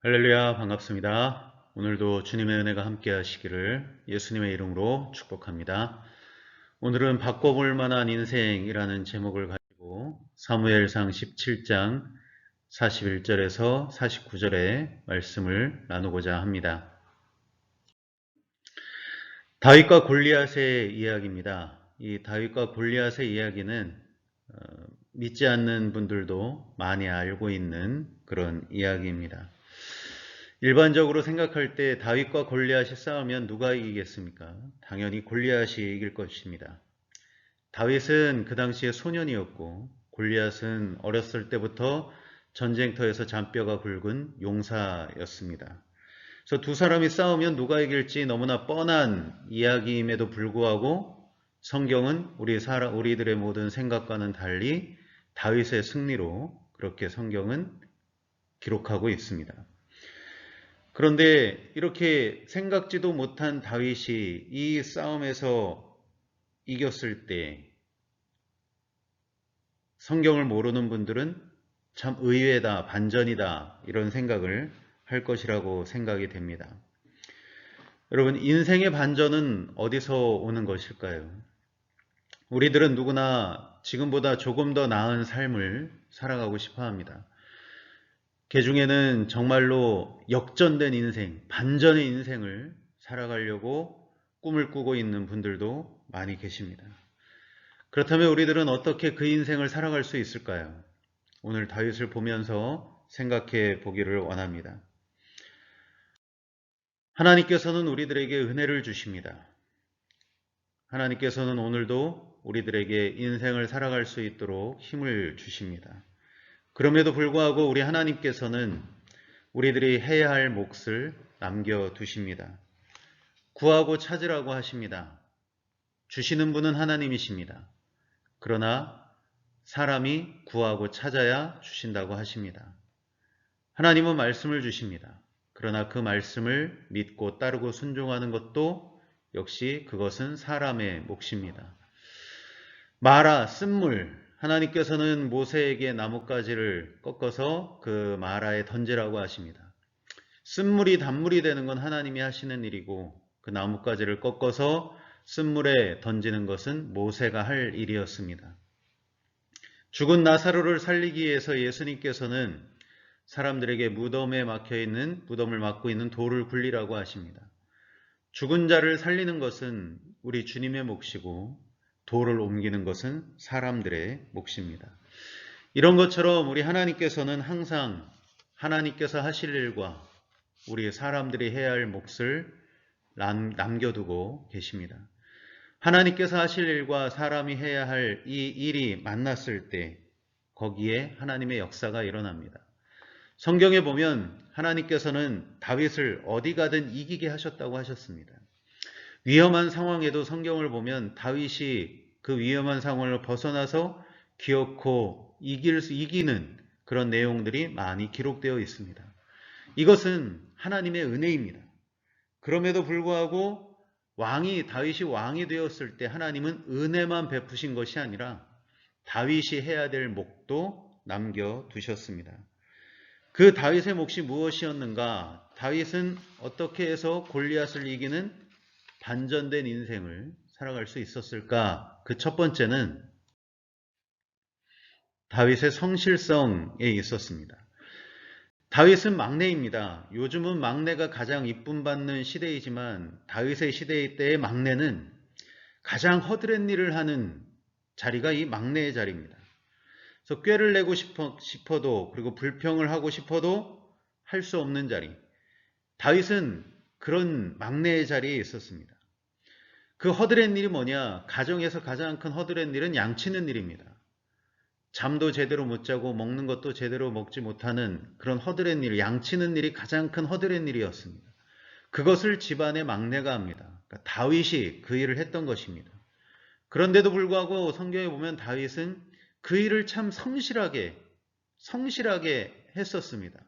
할렐루야, 반갑습니다. 오늘도 주님의 은혜가 함께 하시기를 예수님의 이름으로 축복합니다. 오늘은 바꿔볼 만한 인생이라는 제목을 가지고 사무엘상 17장 41절에서 49절의 말씀을 나누고자 합니다. 다윗과 골리앗의 이야기입니다. 이 다윗과 골리앗의 이야기는 믿지 않는 분들도 많이 알고 있는 그런 이야기입니다. 일반적으로 생각할 때 다윗과 골리앗이 싸우면 누가 이기겠습니까? 당연히 골리앗이 이길 것입니다. 다윗은 그 당시에 소년이었고 골리앗은 어렸을 때부터 전쟁터에서 잔뼈가 굵은 용사였습니다. 그래서 두 사람이 싸우면 누가 이길지 너무나 뻔한 이야기임에도 불구하고 성경은 우리들의 모든 생각과는 달리 다윗의 승리로 그렇게 성경은 기록하고 있습니다. 그런데 이렇게 생각지도 못한 다윗이 이 싸움에서 이겼을 때 성경을 모르는 분들은 참 의외다, 반전이다 이런 생각을 할 것이라고 생각이 됩니다. 여러분, 인생의 반전은 어디서 오는 것일까요? 우리들은 누구나 지금보다 조금 더 나은 삶을 살아가고 싶어 합니다. 그 중에는 정말로 역전된 인생, 반전의 인생을 살아가려고 꿈을 꾸고 있는 분들도 많이 계십니다. 그렇다면 우리들은 어떻게 그 인생을 살아갈 수 있을까요? 오늘 다윗을 보면서 생각해 보기를 원합니다. 하나님께서는 우리들에게 은혜를 주십니다. 하나님께서는 오늘도 우리들에게 인생을 살아갈 수 있도록 힘을 주십니다. 그럼에도 불구하고 우리 하나님께서는 우리들이 해야 할 몫을 남겨두십니다. 구하고 찾으라고 하십니다. 주시는 분은 하나님이십니다. 그러나 사람이 구하고 찾아야 주신다고 하십니다. 하나님은 말씀을 주십니다. 그러나 그 말씀을 믿고 따르고 순종하는 것도 역시 그것은 사람의 몫입니다. 마라, 쓴물, 하나님께서는 모세에게 나뭇가지를 꺾어서 그 마라에 던지라고 하십니다. 쓴물이 단물이 되는 건 하나님이 하시는 일이고 그 나뭇가지를 꺾어서 쓴물에 던지는 것은 모세가 할 일이었습니다. 죽은 나사로를 살리기 위해서 예수님께서는 사람들에게 무덤을 막고 있는 돌을 굴리라고 하십니다. 죽은 자를 살리는 것은 우리 주님의 몫이고 돌을 옮기는 것은 사람들의 몫입니다. 이런 것처럼 우리 하나님께서는 항상 하나님께서 하실 일과 우리 사람들이 해야 할 몫을 남겨두고 계십니다. 하나님께서 하실 일과 사람이 해야 할 이 일이 만났을 때 거기에 하나님의 역사가 일어납니다. 성경에 보면 하나님께서는 다윗을 어디 가든 이기게 하셨다고 하셨습니다. 위험한 상황에도 성경을 보면 다윗이 그 위험한 상황을 벗어나서 기어코 이기는 그런 내용들이 많이 기록되어 있습니다. 이것은 하나님의 은혜입니다. 그럼에도 불구하고 다윗이 왕이 되었을 때 하나님은 은혜만 베푸신 것이 아니라 다윗이 해야 될 몫도 남겨두셨습니다. 그 다윗의 몫이 무엇이었는가? 다윗은 어떻게 해서 골리앗을 이기는 반전된 인생을 살아갈 수 있었을까? 그 첫 번째는 다윗의 성실성에 있었습니다. 다윗은 막내입니다. 요즘은 막내가 가장 이쁨 받는 시대이지만 다윗의 시대 때의 막내는 가장 허드렛 일을 하는 자리가 이 막내의 자리입니다. 그래서 꾀를 내고 싶어도 그리고 불평을 하고 싶어도 할 수 없는 자리. 다윗은 그런 막내의 자리에 있었습니다. 그 허드렛 일이 뭐냐? 가정에서 가장 큰 허드렛 일은 양치는 일입니다. 잠도 제대로 못 자고 먹는 것도 제대로 먹지 못하는 그런 허드렛 일, 양치는 일이 가장 큰 허드렛 일이었습니다. 그것을 집안의 막내가 합니다. 그러니까 다윗이 그 일을 했던 것입니다. 그런데도 불구하고 성경에 보면 다윗은 그 일을 참 성실하게 했었습니다.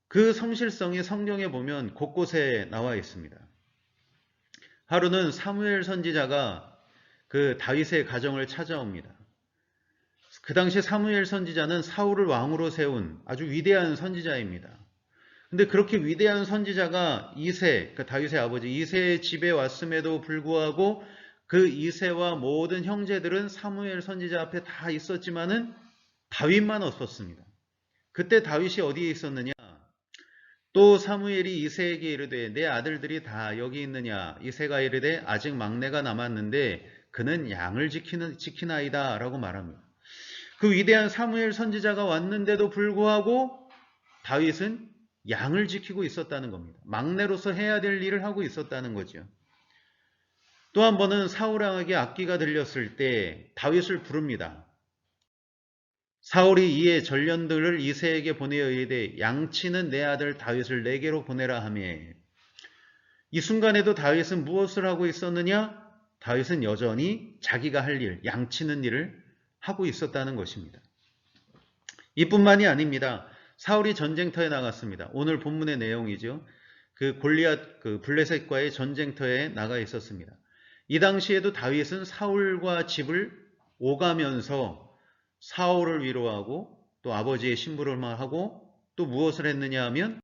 그 성실성이 성경에 보면 곳곳에 나와 있습니다. 하루는 사무엘 선지자가 그 다윗의 가정을 찾아옵니다. 그 당시 사무엘 선지자는 사울을 왕으로 세운 아주 위대한 선지자입니다. 근데 그렇게 위대한 선지자가 이새, 그러니까 다윗의 아버지 이새의 집에 왔음에도 불구하고 그 이새와 모든 형제들은 사무엘 선지자 앞에 다 있었지만은 다윗만 없었습니다. 그때 다윗이 어디에 있었느냐? 또 사무엘이 이새에게 이르되 내 아들들이 다 여기 있느냐? 이새가 이르되 아직 막내가 남았는데 그는 양을 지키나이다 라고 말합니다. 그 위대한 사무엘 선지자가 왔는데도 불구하고 다윗은 양을 지키고 있었다는 겁니다. 막내로서 해야 될 일을 하고 있었다는 거죠. 또 한 번은 사울 왕에게 악기가 들렸을 때 다윗을 부릅니다. 사울이 이에 전련들을 이새에게 보내어 이르되 양치는 내 아들 다윗을 내게로 보내라 하며 이 순간에도 다윗은 무엇을 하고 있었느냐? 다윗은 여전히 자기가 할 일, 양치는 일을 하고 있었다는 것입니다. 이뿐만이 아닙니다. 사울이 전쟁터에 나갔습니다. 오늘 본문의 내용이죠. 그 골리앗, 그 블레셋과의 전쟁터에 나가 있었습니다. 이 당시에도 다윗은 사울과 집을 오가면서 사울을 위로하고 또 아버지의 심부름을 하고 또 무엇을 했느냐 하면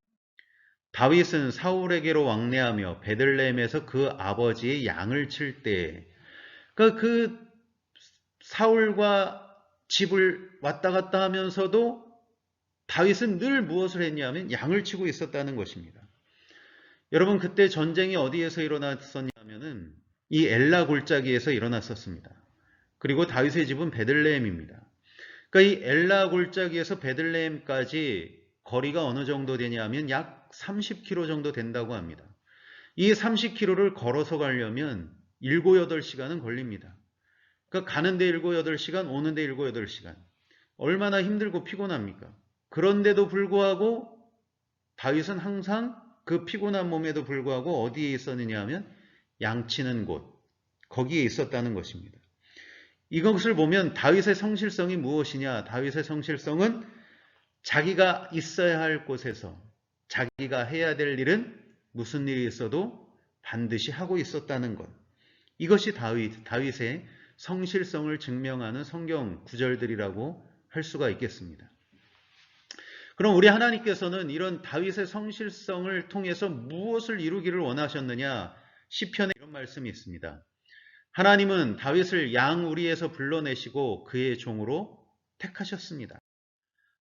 다윗은 사울에게로 왕래하며 베들레헴에서 그 아버지의 양을 칠 때 그러니까 그 사울과 집을 왔다 갔다 하면서도 다윗은 늘 무엇을 했냐면 양을 치고 있었다는 것입니다. 여러분 그때 전쟁이 어디에서 일어났었냐면은 이 엘라 골짜기에서 일어났었습니다. 그리고 다윗의 집은 베들레헴입니다. 그러니까 이 엘라 골짜기에서 베들레헴까지 거리가 어느 정도 되냐면 약 30km 정도 된다고 합니다. 이 30km를 걸어서 가려면 7, 8시간은 걸립니다. 그러니까 가는데 7, 8시간, 오는데 7, 8시간. 얼마나 힘들고 피곤합니까? 그런데도 불구하고 다윗은 항상 그 피곤한 몸에도 불구하고 어디에 있었느냐 하면 양치는 곳, 거기에 있었다는 것입니다. 이것을 보면 다윗의 성실성이 무엇이냐? 다윗의 성실성은 자기가 있어야 할 곳에서 자기가 해야 될 일은 무슨 일이 있어도 반드시 하고 있었다는 것. 이것이 다윗의 성실성을 증명하는 성경 구절들이라고 할 수가 있겠습니다. 그럼 우리 하나님께서는 이런 다윗의 성실성을 통해서 무엇을 이루기를 원하셨느냐? 시편에 이런 말씀이 있습니다. 하나님은 다윗을 양우리에서 불러내시고 그의 종으로 택하셨습니다.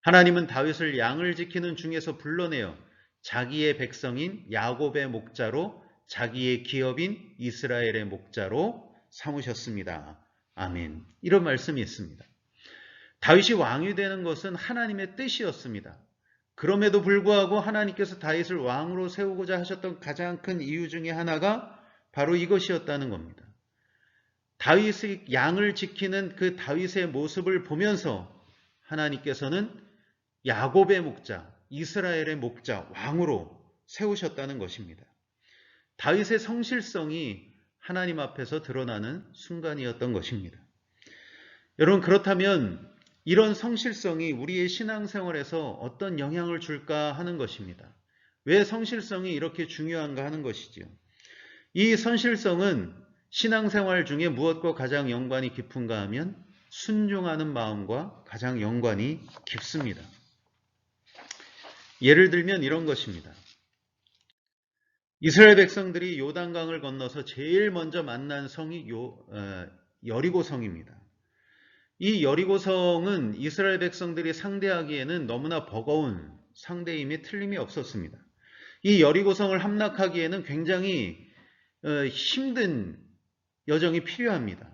하나님은 다윗을 양을 지키는 중에서 불러내어 자기의 백성인 야곱의 목자로 자기의 기업인 이스라엘의 목자로 삼으셨습니다. 아멘. 이런 말씀이 있습니다. 다윗이 왕이 되는 것은 하나님의 뜻이었습니다. 그럼에도 불구하고 하나님께서 다윗을 왕으로 세우고자 하셨던 가장 큰 이유 중에 하나가 바로 이것이었다는 겁니다. 다윗의 양을 지키는 그 다윗의 모습을 보면서 하나님께서는 야곱의 목자, 이스라엘의 목자, 왕으로 세우셨다는 것입니다. 다윗의 성실성이 하나님 앞에서 드러나는 순간이었던 것입니다. 여러분 그렇다면 이런 성실성이 우리의 신앙생활에서 어떤 영향을 줄까 하는 것입니다. 왜 성실성이 이렇게 중요한가 하는 것이지요. 이 성실성은 신앙생활 중에 무엇과 가장 연관이 깊은가 하면 순종하는 마음과 가장 연관이 깊습니다. 예를 들면 이런 것입니다. 이스라엘 백성들이 요단강을 건너서 제일 먼저 만난 성이 여리고성입니다. 이 여리고성은 이스라엘 백성들이 상대하기에는 너무나 버거운 상대임에 틀림이 없었습니다. 이 여리고성을 함락하기에는 굉장히 힘든 여정이 필요합니다.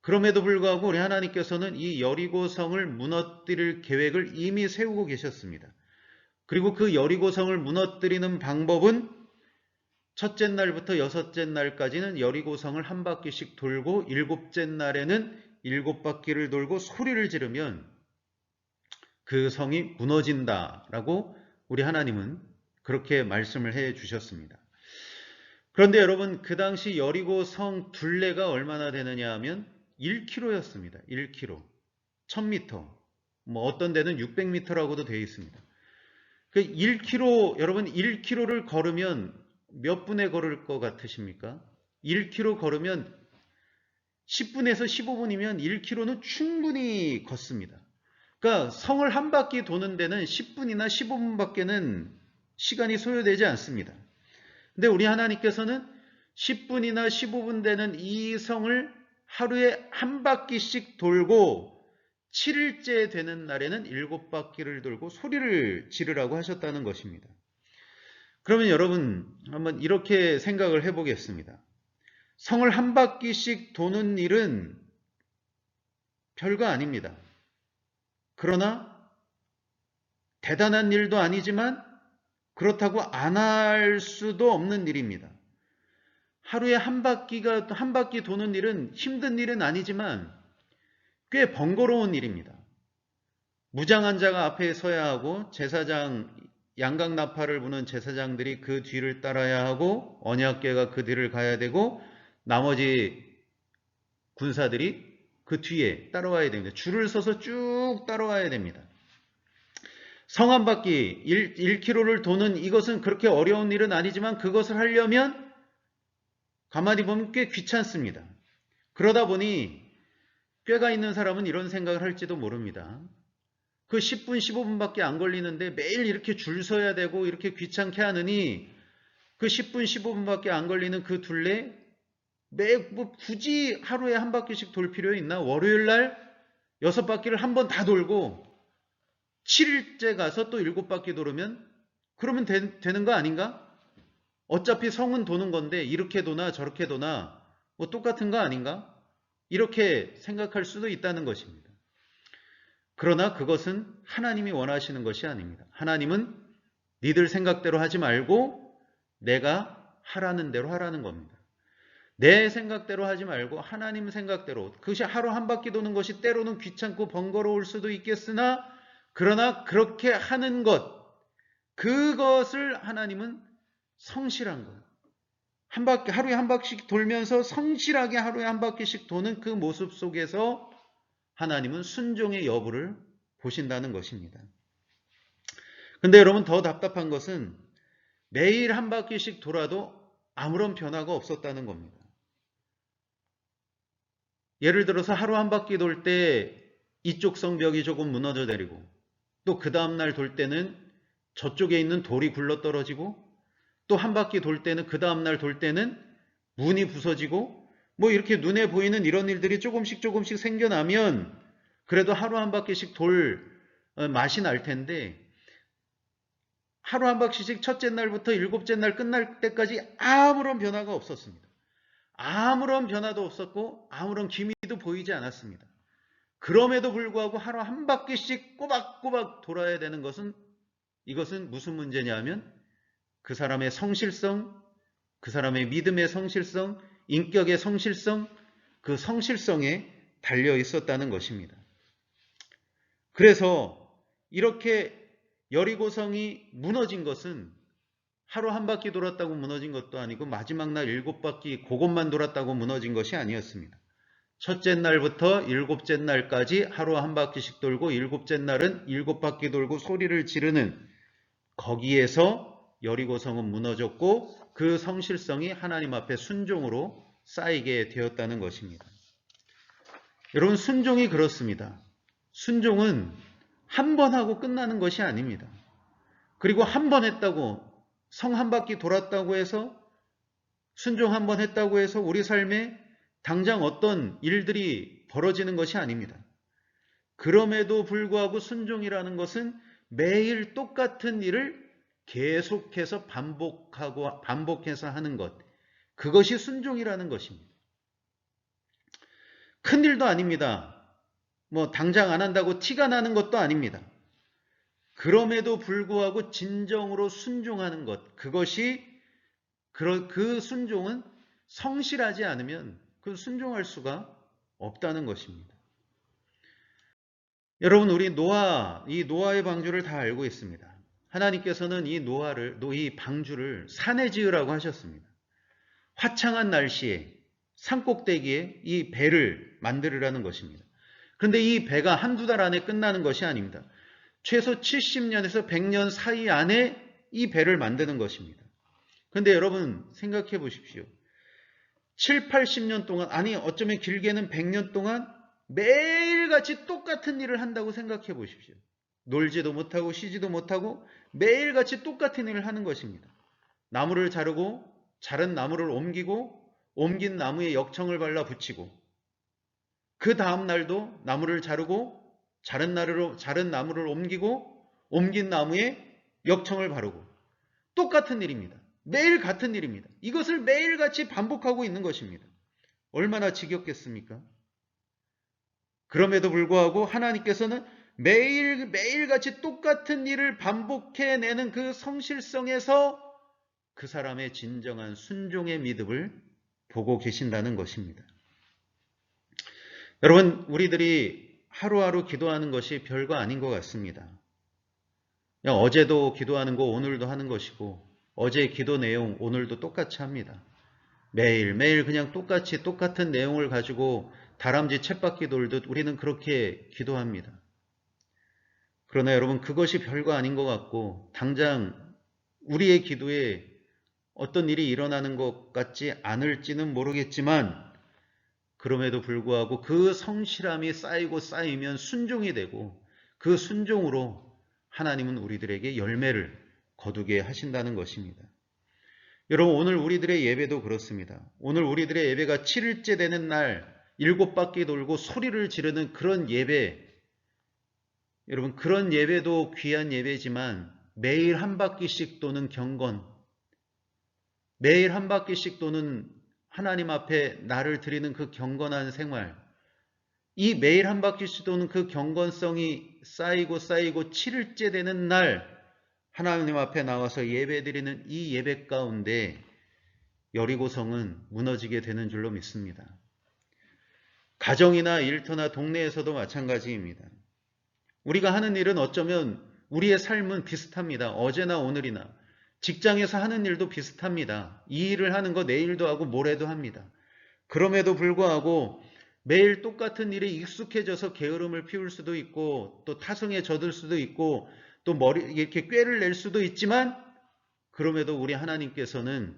그럼에도 불구하고 우리 하나님께서는 이 여리고성을 무너뜨릴 계획을 이미 세우고 계셨습니다. 그리고 그 여리고성을 무너뜨리는 방법은 첫째 날부터 여섯째 날까지는 여리고성을 한 바퀴씩 돌고 일곱째 날에는 7바퀴를 돌고 소리를 지르면 그 성이 무너진다라고 우리 하나님은 그렇게 말씀을 해 주셨습니다. 그런데 여러분 그 당시 여리고 성 둘레가 얼마나 되느냐 하면 1km였습니다. 1km. 1000m. 뭐 어떤 데는 600m라고도 되어 있습니다. 그 1km, 여러분 1km를 걸으면 몇 분에 걸을 것 같으십니까? 1km 걸으면 10분에서 15분이면 1km는 충분히 걷습니다. 그러니까 성을 한 바퀴 도는 데는 10분이나 15분밖에는 시간이 소요되지 않습니다. 근데 우리 하나님께서는 10분이나 15분 되는 이 성을 하루에 한 바퀴씩 돌고 7일째 되는 날에는 7바퀴를 돌고 소리를 지르라고 하셨다는 것입니다. 그러면 여러분 한번 이렇게 생각을 해보겠습니다. 성을 한 바퀴씩 도는 일은 별거 아닙니다. 그러나 대단한 일도 아니지만 그렇다고 안 할 수도 없는 일입니다. 하루에 한 바퀴 도는 일은 힘든 일은 아니지만 꽤 번거로운 일입니다. 무장한 자가 앞에 서야 하고 제사장, 양각나팔을 부는 제사장들이 그 뒤를 따라야 하고 언약궤가 그 뒤를 가야 되고 나머지 군사들이 그 뒤에 따라와야 됩니다. 줄을 서서 쭉 따라와야 됩니다. 성 한 바퀴 1km를 도는 이것은 그렇게 어려운 일은 아니지만 그것을 하려면 가만히 보면 꽤 귀찮습니다. 그러다 보니 꾀가 있는 사람은 이런 생각을 할지도 모릅니다. 그 10분, 15분밖에 안 걸리는데 매일 이렇게 줄 서야 되고 이렇게 귀찮게 하느니 그 10분, 15분밖에 안 걸리는 그 둘레 굳이 하루에 한 바퀴씩 돌 필요 있나? 월요일 날 6바퀴를 한 번 다 돌고 7일째 가서 또 7바퀴 돌으면 그러면 되는 거 아닌가? 어차피 성은 도는 건데 이렇게 도나 저렇게 도나 뭐 똑같은 거 아닌가? 이렇게 생각할 수도 있다는 것입니다. 그러나 그것은 하나님이 원하시는 것이 아닙니다. 하나님은 니들 생각대로 하지 말고 내가 하라는 대로 하라는 겁니다. 내 생각대로 하지 말고 하나님 생각대로, 그것이 하루 한 바퀴 도는 것이 때로는 귀찮고 번거로울 수도 있겠으나 그러나 그렇게 하는 것, 그것을 하나님은 성실한 것, 하루에 한 바퀴씩 돌면서 성실하게 하루에 한 바퀴씩 도는 그 모습 속에서 하나님은 순종의 여부를 보신다는 것입니다. 근데 여러분 더 답답한 것은 매일 한 바퀴씩 돌아도 아무런 변화가 없었다는 겁니다. 예를 들어서 하루 한 바퀴 돌 때 이쪽 성벽이 조금 무너져 내리고 또 그 다음날 돌 때는 저쪽에 있는 돌이 굴러 떨어지고 또 한 바퀴 돌 때는 그 다음날 돌 때는 문이 부서지고 뭐 이렇게 눈에 보이는 이런 일들이 조금씩 생겨나면 그래도 하루 한 바퀴씩 돌 맛이 날 텐데 하루 한 바퀴씩 첫째 날부터 7째 날 끝날 때까지 아무런 변화가 없었습니다. 아무런 변화도 없었고 아무런 기미도 보이지 않았습니다. 그럼에도 불구하고 하루 한 바퀴씩 꼬박꼬박 돌아야 되는 것은 이것은 무슨 문제냐 하면 그 사람의 성실성, 그 사람의 믿음의 성실성, 인격의 성실성, 그 성실성에 달려 있었다는 것입니다. 그래서 이렇게 여리고성이 무너진 것은 하루 한 바퀴 돌았다고 무너진 것도 아니고 마지막 날 7바퀴 그것만 돌았다고 무너진 것이 아니었습니다. 첫째 날부터 7째 날까지 하루 한 바퀴씩 돌고 7째 날은 7바퀴 돌고 소리를 지르는 거기에서 여리고성은 무너졌고 그 성실성이 하나님 앞에 순종으로 쌓이게 되었다는 것입니다. 여러분 순종이 그렇습니다. 순종은 한 번 하고 끝나는 것이 아닙니다. 그리고 한 번 했다고 성 한 바퀴 돌았다고 해서 순종 한 번 했다고 해서 우리 삶에 당장 어떤 일들이 벌어지는 것이 아닙니다. 그럼에도 불구하고 순종이라는 것은 매일 똑같은 일을 계속해서 반복해서 하는 것, 그것이 순종이라는 것입니다. 큰일도 아닙니다. 뭐 당장 안 한다고 티가 나는 것도 아닙니다. 그럼에도 불구하고 진정으로 순종하는 것, 그것이 그 순종은 성실하지 않으면 그 순종할 수가 없다는 것입니다. 여러분 우리 이 노아의 방주를 다 알고 있습니다. 하나님께서는 이 방주를 산에 지으라고 하셨습니다. 화창한 날씨에 산꼭대기에 이 배를 만들으라는 것입니다. 그런데 이 배가 한두 달 안에 끝나는 것이 아닙니다. 최소 70년에서 100년 사이 안에 이 배를 만드는 것입니다. 그런데 여러분 생각해 보십시오. 7, 80년 동안, 아니 어쩌면 길게는 100년 동안 매일같이 똑같은 일을 한다고 생각해 보십시오. 놀지도 못하고 쉬지도 못하고 매일같이 똑같은 일을 하는 것입니다. 나무를 자르고 자른 나무를 옮기고 옮긴 나무에 역청을 발라 붙이고 그 다음 날도 나무를 자르고 자른 나무를 옮기고 옮긴 나무에 역청을 바르고 똑같은 일입니다. 매일 같은 일입니다. 이것을 매일같이 반복하고 있는 것입니다. 얼마나 지겹겠습니까? 그럼에도 불구하고 하나님께서는 매일같이 똑같은 일을 반복해내는 그 성실성에서 그 사람의 진정한 순종의 믿음을 보고 계신다는 것입니다. 여러분, 우리들이 하루하루 기도하는 것이 별거 아닌 것 같습니다. 그냥 어제도 기도하는 거 오늘도 하는 것이고 어제 기도 내용 오늘도 똑같이 합니다. 매일매일 그냥 똑같은 내용을 가지고 다람쥐 쳇바퀴 돌듯 우리는 그렇게 기도합니다. 그러나 여러분, 그것이 별거 아닌 것 같고 당장 우리의 기도에 어떤 일이 일어나는 것 같지 않을지는 모르겠지만 그럼에도 불구하고 그 성실함이 쌓이고 쌓이면 순종이 되고 그 순종으로 하나님은 우리들에게 열매를 거두게 하신다는 것입니다. 여러분, 오늘 우리들의 예배도 그렇습니다. 오늘 우리들의 예배가 7일째 되는 날 7바퀴 돌고 소리를 지르는 그런 예배, 여러분, 그런 예배도 귀한 예배지만 매일 한 바퀴씩 도는 경건, 매일 한 바퀴씩 도는 하나님 앞에 나를 드리는 그 경건한 생활, 이 매일 한 바퀴씩 도는 그 경건성이 쌓이고 7일째 되는 날 하나님 앞에 나와서 예배드리는 이 예배 가운데 여리고성은 무너지게 되는 줄로 믿습니다. 가정이나 일터나 동네에서도 마찬가지입니다. 우리가 하는 일은 어쩌면 우리의 삶은 비슷합니다. 어제나 오늘이나 직장에서 하는 일도 비슷합니다. 이 일을 하는 거 내일도 하고 모레도 합니다. 그럼에도 불구하고 매일 똑같은 일에 익숙해져서 게으름을 피울 수도 있고 또 타성에 젖을 수도 있고 또 이렇게 꾀를 낼 수도 있지만 그럼에도 우리 하나님께서는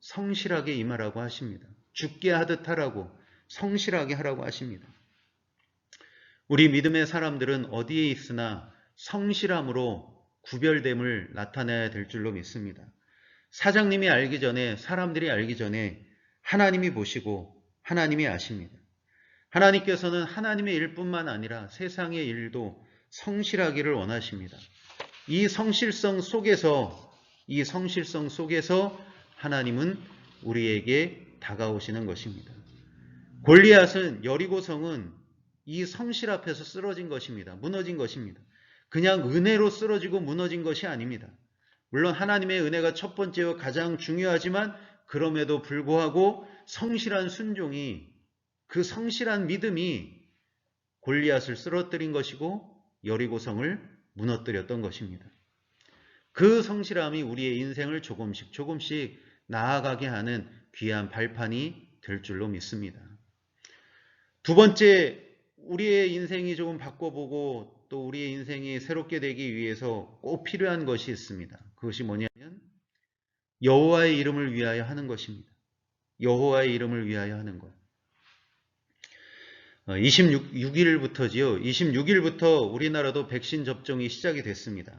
성실하게 임하라고 하십니다. 죽게 하듯 하라고, 성실하게 하라고 하십니다. 우리 믿음의 사람들은 어디에 있으나 성실함으로 구별됨을 나타내야 될 줄로 믿습니다. 사장님이 알기 전에, 사람들이 알기 전에 하나님이 보시고 하나님이 아십니다. 하나님께서는 하나님의 일뿐만 아니라 세상의 일도 성실하기를 원하십니다. 이 성실성 속에서 하나님은 우리에게 다가오시는 것입니다. 골리앗은, 여리고성은 이 성실 앞에서 쓰러진 것입니다. 무너진 것입니다. 그냥 은혜로 쓰러지고 무너진 것이 아닙니다. 물론 하나님의 은혜가 첫 번째와 가장 중요하지만 그럼에도 불구하고 성실한 순종이, 그 성실한 믿음이 골리앗을 쓰러뜨린 것이고 여리고성을 무너뜨렸던 것입니다. 그 성실함이 우리의 인생을 조금씩 나아가게 하는 귀한 발판이 될 줄로 믿습니다. 두 번째, 우리의 인생이 조금 바꿔보고 또 우리의 인생이 새롭게 되기 위해서 꼭 필요한 것이 있습니다. 그것이 뭐냐면 여호와의 이름을 위하여 하는 것입니다. 여호와의 이름을 위하여 하는 것. 26일부터지요. 26일부터 우리나라도 백신 접종이 시작이 됐습니다.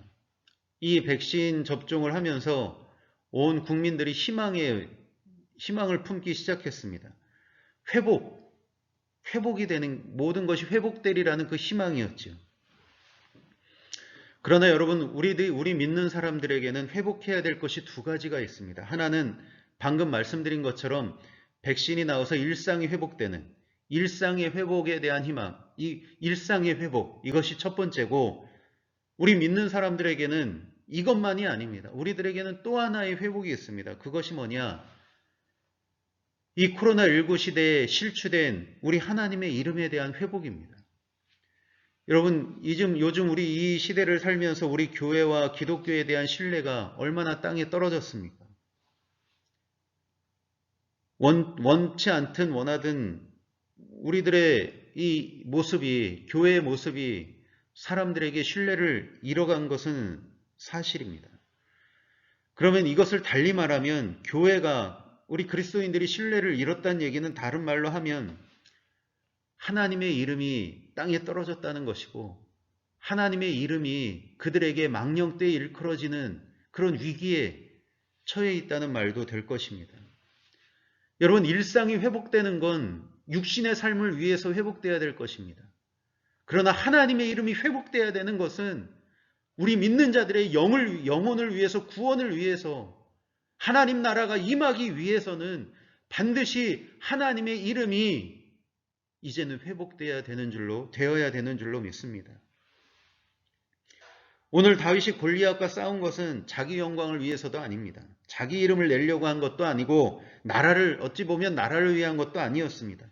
이 백신 접종을 하면서 온 국민들이 희망을 품기 시작했습니다. 회복이 되는, 모든 것이 회복되리라는 그 희망이었죠. 그러나 여러분, 우리 믿는 사람들에게는 회복해야 될 것이 두 가지가 있습니다. 하나는 방금 말씀드린 것처럼 백신이 나와서 일상이 회복되는, 일상의 회복에 대한 희망, 이 일상의 회복, 이것이 첫 번째고, 우리 믿는 사람들에게는 이것만이 아닙니다. 우리들에게는 또 하나의 회복이 있습니다. 그것이 뭐냐? 이 코로나19 시대에 실추된 우리 하나님의 이름에 대한 회복입니다. 여러분, 요즘 우리 이 시대를 살면서 우리 교회와 기독교에 대한 신뢰가 얼마나 땅에 떨어졌습니까? 원치 않든 원하든 우리들의 이 모습이, 교회의 모습이 사람들에게 신뢰를 잃어간 것은 사실입니다. 그러면 이것을 달리 말하면 교회가, 우리 그리스도인들이 신뢰를 잃었다는 얘기는 다른 말로 하면 하나님의 이름이 땅에 떨어졌다는 것이고 하나님의 이름이 그들에게 망령되이 일컬어지는 그런 위기에 처해 있다는 말도 될 것입니다. 여러분, 일상이 회복되는 건 육신의 삶을 위해서 회복돼야 될 것입니다. 그러나 하나님의 이름이 회복돼야 되는 것은 우리 믿는 자들의 영혼을 위해서, 구원을 위해서, 하나님 나라가 임하기 위해서는 반드시 하나님의 이름이 이제는 되어야 되는 줄로 믿습니다. 오늘 다윗이 골리앗과 싸운 것은 자기 영광을 위해서도 아닙니다. 자기 이름을 내려고 한 것도 아니고 어찌 보면 나라를 위한 것도 아니었습니다.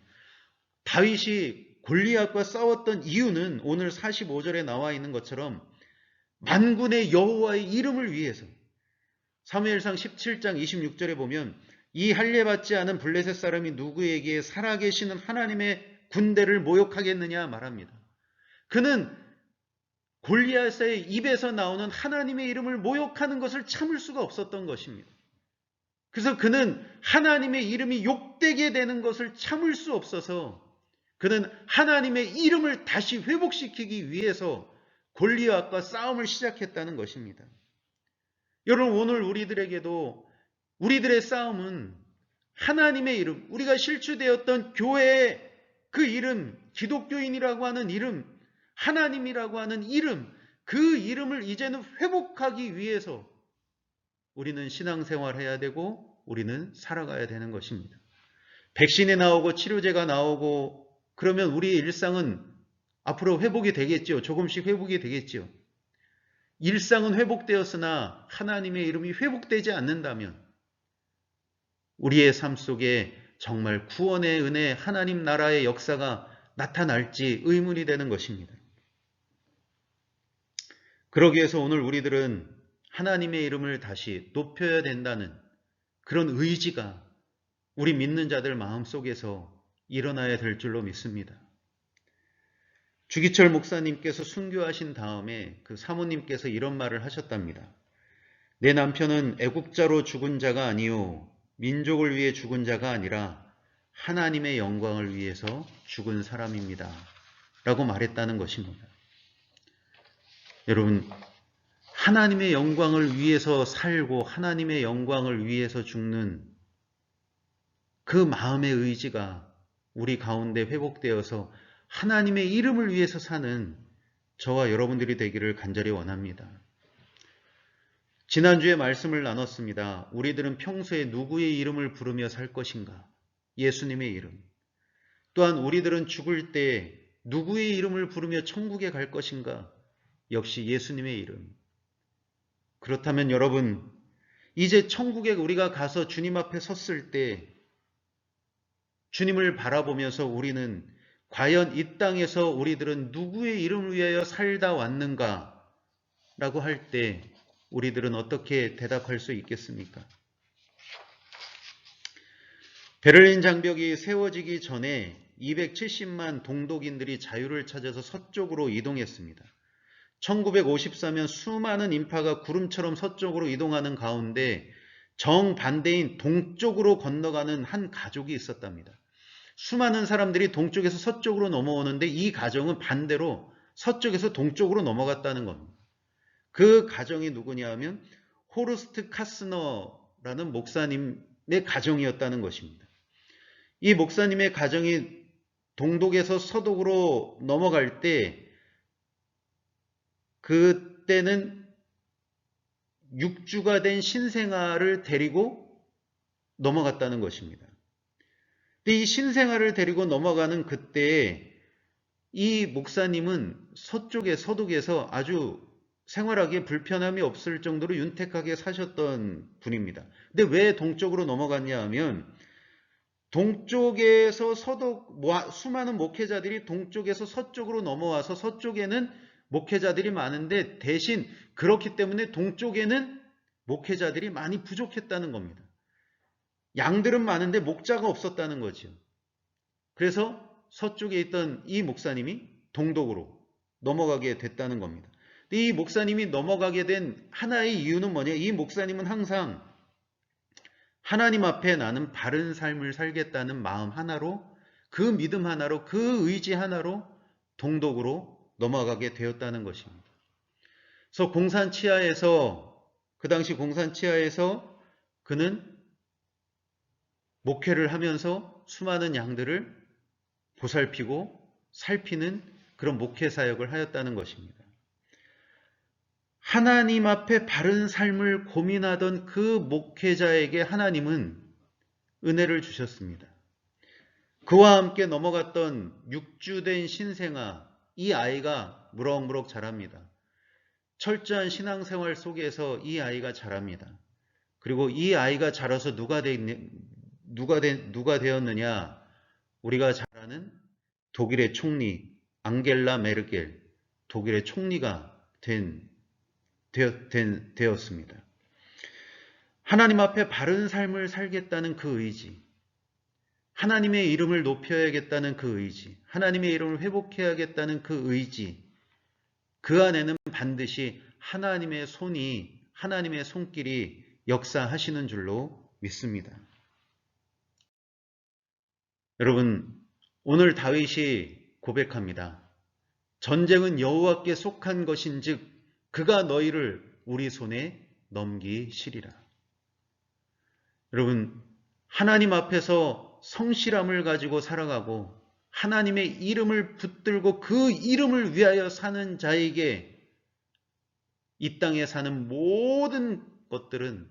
다윗이 골리앗과 싸웠던 이유는 오늘 45절에 나와 있는 것처럼 만군의 여호와의 이름을 위해서, 사무엘상 17장 26절에 보면 이 할례받지 않은 블레셋 사람이 누구에게 살아계시는 하나님의 군대를 모욕하겠느냐 말합니다. 그는 골리앗의 입에서 나오는 하나님의 이름을 모욕하는 것을 참을 수가 없었던 것입니다. 그래서 그는 하나님의 이름이 욕되게 되는 것을 참을 수 없어서 그는 하나님의 이름을 다시 회복시키기 위해서 골리앗과 싸움을 시작했다는 것입니다. 여러분, 오늘 우리들의 싸움은 하나님의 이름, 우리가 실추되었던 교회의 그 이름, 기독교인이라고 하는 이름, 하나님이라고 하는 이름, 그 이름을 이제는 회복하기 위해서 우리는 신앙생활해야 되고 우리는 살아가야 되는 것입니다. 백신이 나오고 치료제가 나오고 그러면 우리의 일상은 앞으로 회복이 되겠죠. 조금씩 회복이 되겠죠. 일상은 회복되었으나 하나님의 이름이 회복되지 않는다면 우리의 삶 속에 정말 구원의 은혜, 하나님 나라의 역사가 나타날지 의문이 되는 것입니다. 그러기 위해서 오늘 우리들은 하나님의 이름을 다시 높여야 된다는 그런 의지가 우리 믿는 자들 마음속에서 일어나야 될 줄로 믿습니다. 주기철 목사님께서 순교하신 다음에 그 사모님께서 이런 말을 하셨답니다. 내 남편은 애국자로 죽은 자가 아니요 민족을 위해 죽은 자가 아니라 하나님의 영광을 위해서 죽은 사람입니다. 라고 말했다는 것입니다. 여러분, 하나님의 영광을 위해서 살고 하나님의 영광을 위해서 죽는 그 마음의 의지가 우리 가운데 회복되어서 하나님의 이름을 위해서 사는 저와 여러분들이 되기를 간절히 원합니다. 지난주에 말씀을 나눴습니다. 우리들은 평소에 누구의 이름을 부르며 살 것인가? 예수님의 이름. 또한 우리들은 죽을 때 누구의 이름을 부르며 천국에 갈 것인가? 역시 예수님의 이름. 그렇다면 여러분, 이제 천국에 우리가 가서 주님 앞에 섰을 때 주님을 바라보면서 우리는 과연 이 땅에서 우리들은 누구의 이름을 위하여 살다 왔는가? 라고 할 때 우리들은 어떻게 대답할 수 있겠습니까? 베를린 장벽이 세워지기 전에 270만 동독인들이 자유를 찾아서 서쪽으로 이동했습니다. 1954년 수많은 인파가 구름처럼 서쪽으로 이동하는 가운데 정반대인 동쪽으로 건너가는 한 가족이 있었답니다. 수많은 사람들이 동쪽에서 서쪽으로 넘어오는데 이 가정은 반대로 서쪽에서 동쪽으로 넘어갔다는 겁니다. 그 가정이 누구냐 하면 호르스트 카스너라는 목사님의 가정이었다는 것입니다. 이 목사님의 가정이 동독에서 서독으로 넘어갈 때 그때는 육주가 된 신생아를 데리고 넘어갔다는 것입니다. 근데 이 신생아를 데리고 넘어가는 그때에 이 목사님은 서독에서 아주 생활하기에 불편함이 없을 정도로 윤택하게 사셨던 분입니다. 근데 왜 동쪽으로 넘어갔냐 하면 동쪽에서 수많은 목회자들이 동쪽에서 서쪽으로 넘어와서 서쪽에는 목회자들이 많은데 대신 그렇기 때문에 동쪽에는 목회자들이 많이 부족했다는 겁니다. 양들은 많은데 목자가 없었다는 거죠. 그래서 서쪽에 있던 이 목사님이 동독으로 넘어가게 됐다는 겁니다. 이 목사님이 넘어가게 된 하나의 이유는 뭐냐? 이 목사님은 항상 하나님 앞에 나는 바른 삶을 살겠다는 마음 하나로, 그 믿음 하나로, 그 의지 하나로 동독으로 넘어가게 되었다는 것입니다. 그래서 그 당시 공산치하에서 그는 목회를 하면서 수많은 양들을 보살피고 살피는 그런 목회 사역을 하였다는 것입니다. 하나님 앞에 바른 삶을 고민하던 그 목회자에게 하나님은 은혜를 주셨습니다. 그와 함께 넘어갔던 육주된 신생아, 이 아이가 무럭무럭 자랍니다. 철저한 신앙생활 속에서 이 아이가 자랍니다. 그리고 이 아이가 자라서 누가 되었느냐? 우리가 잘 아는 독일의 총리 앙겔라 메르켈, 독일의 총리가 되었습니다. 하나님 앞에 바른 삶을 살겠다는 그 의지, 하나님의 이름을 높여야겠다는 그 의지, 하나님의 이름을 회복해야겠다는 그 의지, 그 안에는 반드시 하나님의 손길이 역사하시는 줄로 믿습니다. 여러분, 오늘 다윗이 고백합니다. 전쟁은 여호와께 속한 것인즉 그가 너희를 우리 손에 넘기시리라. 여러분, 하나님 앞에서 성실함을 가지고 살아가고 하나님의 이름을 붙들고 그 이름을 위하여 사는 자에게 이 땅에 사는 모든 것들은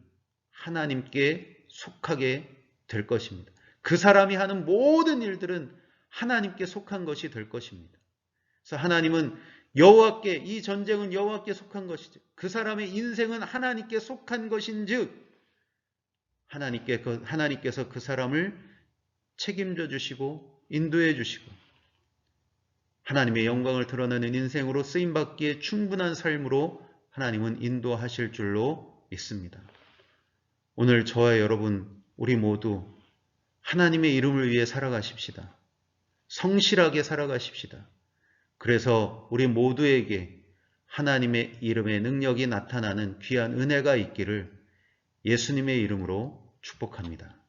하나님께 속하게 될 것입니다. 그 사람이 하는 모든 일들은 하나님께 속한 것이 될 것입니다. 그래서 하나님은 이 전쟁은 여호와께 속한 것이죠. 그 사람의 인생은 하나님께 속한 것인즉 하나님께서 그 사람을 책임져 주시고 인도해 주시고 하나님의 영광을 드러내는 인생으로 쓰임받기에 충분한 삶으로 하나님은 인도하실 줄로 믿습니다. 오늘 저와 여러분, 우리 모두 하나님의 이름을 위해 살아가십시다. 성실하게 살아가십시다. 그래서 우리 모두에게 하나님의 이름의 능력이 나타나는 귀한 은혜가 있기를 예수님의 이름으로 축복합니다.